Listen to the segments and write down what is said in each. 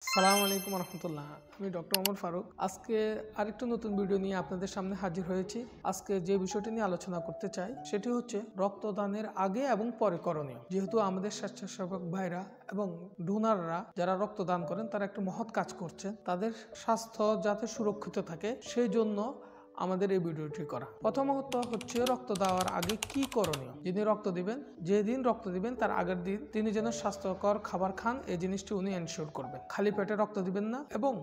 সালামু আলাইকুম রহমতুল্লাহ। আমি ডক্টর ওমর ফারুক। আজকে আরেকটু নতুন ভিডিও নিয়ে আপনাদের সামনে হাজির হয়েছি। আজকে যে বিষয়টি নিয়ে আলোচনা করতে চাই সেটি হচ্ছে রক্তদানের আগে এবং পরে করণীয়। যেহেতু আমাদের স্বেচ্ছাসেবক ভাইরা এবং ডোনাররা যারা রক্তদান করেন তারা একটা মহৎ কাজ করছেন, তাদের স্বাস্থ্য যাতে সুরক্ষিত থাকে সেই জন্য আমাদের এই ভিডিওটি করা। প্রথমত হচ্ছে রক্ত দেওয়ার আগে কি করণীয়। যিনি রক্ত দিবেন, যেদিন রক্ত দিবেন তার আগের দিন তিনি যেন স্বাস্থ্যকর খাবার খান, এই জিনিসটি উনি এনশিওর করবেন। খালি পেটে রক্ত দিবেন না এবং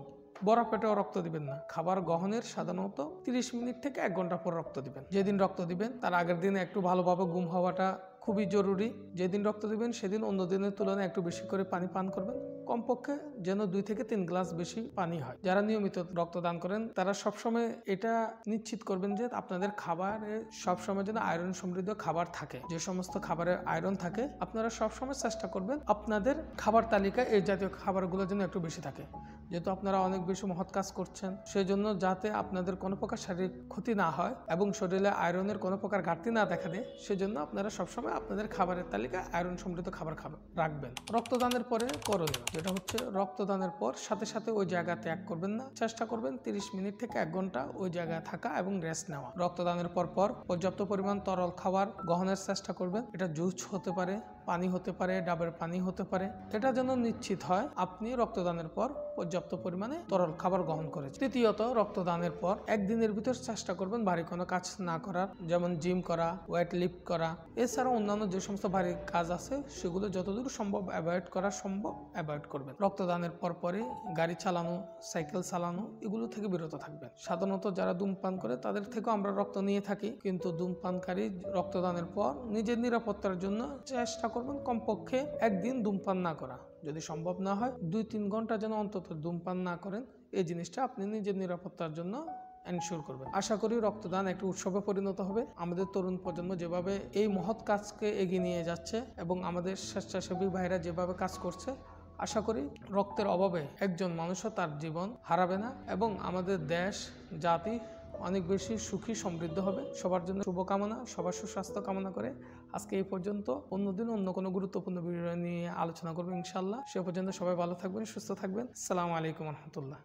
বড় পেটেও রক্ত দিবেন না। খাবার গ্রহণের সাধারণত 30 মিনিট থেকে 1 ঘন্টা পর রক্ত দিবেন। যেদিন রক্ত দিবেন তার আগের দিন একটু ভালোভাবে ঘুম হওয়াটা খুবই জরুরি। যেদিন রক্ত দিবেন সেদিন অন্য দিনের তুলনায় একটু বেশি করে পানি পান করবেন। কমপক্ষে যেন 2 থেকে 3 গ্লাস বেশি পানি হয়। যারা নিয়মিত রক্তদান করেন তারা সবসময় এটা নিশ্চিত করবেন যে আপনাদের খাবারে সবসময় যেন আয়রন সমৃদ্ধ খাবার থাকে। যে সমস্ত খাবারে আয়রন থাকে আপনারা সবসময় চেষ্টা করবেন আপনাদের খাবার তালিকায় এই জাতীয় খাবারগুলো যেন একটু বেশি থাকে। যেহেতু আপনারা অনেক বেশি মহৎ কাজ করছেন, সেই জন্য যাতে আপনাদের কোনো প্রকার শারীরিক ক্ষতি না হয় এবং শরীরে আয়রনের কোনো প্রকার ঘাটতি না দেখা দেয়, সেজন্য আপনারা সবসময় আপনাদের খাবারের তালিকায় আয়রন সমৃদ্ধ খাবার রাখবেন। রক্তদানের পরে করণীয় যেটা হচ্ছে, রক্তদানের পর সাথে সাথে ওই জায়গা ত্যাগ করবেন না। চেষ্টা করবেন 30 মিনিট থেকে 1 ঘন্টা ওই জায়গায় থাকা এবং রেস্ট নেওয়া। রক্তদানের পর পর্যাপ্ত পরিমাণ তরল খাবার গ্রহণের চেষ্টা করবেন। এটা জুস হতে পারে, পানি হতে পারে, ডাবের পানি হতে পারে। এটা যেন নিশ্চিত হয় আপনি রক্তদানের পর পর্যাপ্ত পরিমাণে তরল খাবার গ্রহণ করেছেন। তৃতীয়ত, রক্তদানের পর একদিনের ভিতর চেষ্টা করবেন ভারী কোনো কাজ না করার, যেমন জিম করা, ওয়েট লিফট করা। এছাড়াও অন্যান্য যে সমস্ত ভারী কাজ আছে সেগুলো যতদূর সম্ভব অ্যাভয়েড করা সম্ভব অ্যাভয়েড করবেন। রক্তদানের পরে গাড়ি চালানো, সাইকেল চালানো এগুলো থেকে বিরত থাকবেন। সাধারণত যারা ধূমপান করে তাদের থেকেও আমরা রক্ত নিয়ে থাকি, কিন্তু ধূমপানকারী রক্তদানের পর নিজের নিরাপত্তার জন্য চেষ্টা করবেন কমপক্ষে একদিন ধূমপান না করা। যদি সম্ভব না হয় 2-3 ঘন্টা যেন অন্তত ধূমপান না করেন। এই জিনিসটা আপনি নিজের নিরাপত্তার জন্য এনশিওর করবেন। আশা করি রক্তদান একটা উৎসবে পরিণত হবে। আমাদের তরুণ প্রজন্ম যেভাবে এই মহৎ কাজকে এগিয়ে নিয়ে যাচ্ছে এবং আমাদের স্বেচ্ছাসেবী ভাইরা যেভাবে কাজ করছে, আশা করি রক্তের অভাবে একজন মানুষও তার জীবন হারাবে না এবং আমাদের দেশ জাতি অনেক বেশি সুখী সমৃদ্ধ হবে। সবার জন্য শুভকামনা, সবার সুস্বাস্থ্য কামনা করে আজকে এই পর্যন্ত। অন্যদিন অন্য কোনো গুরুত্বপূর্ণ ভিডিও নিয়ে আলোচনা করবো ইনশাল্লাহ। সে পর্যন্ত সবাই ভালো থাকবেন, সুস্থ থাকবেন। আসসালামু আলাইকুম রহমতুল্লাহ।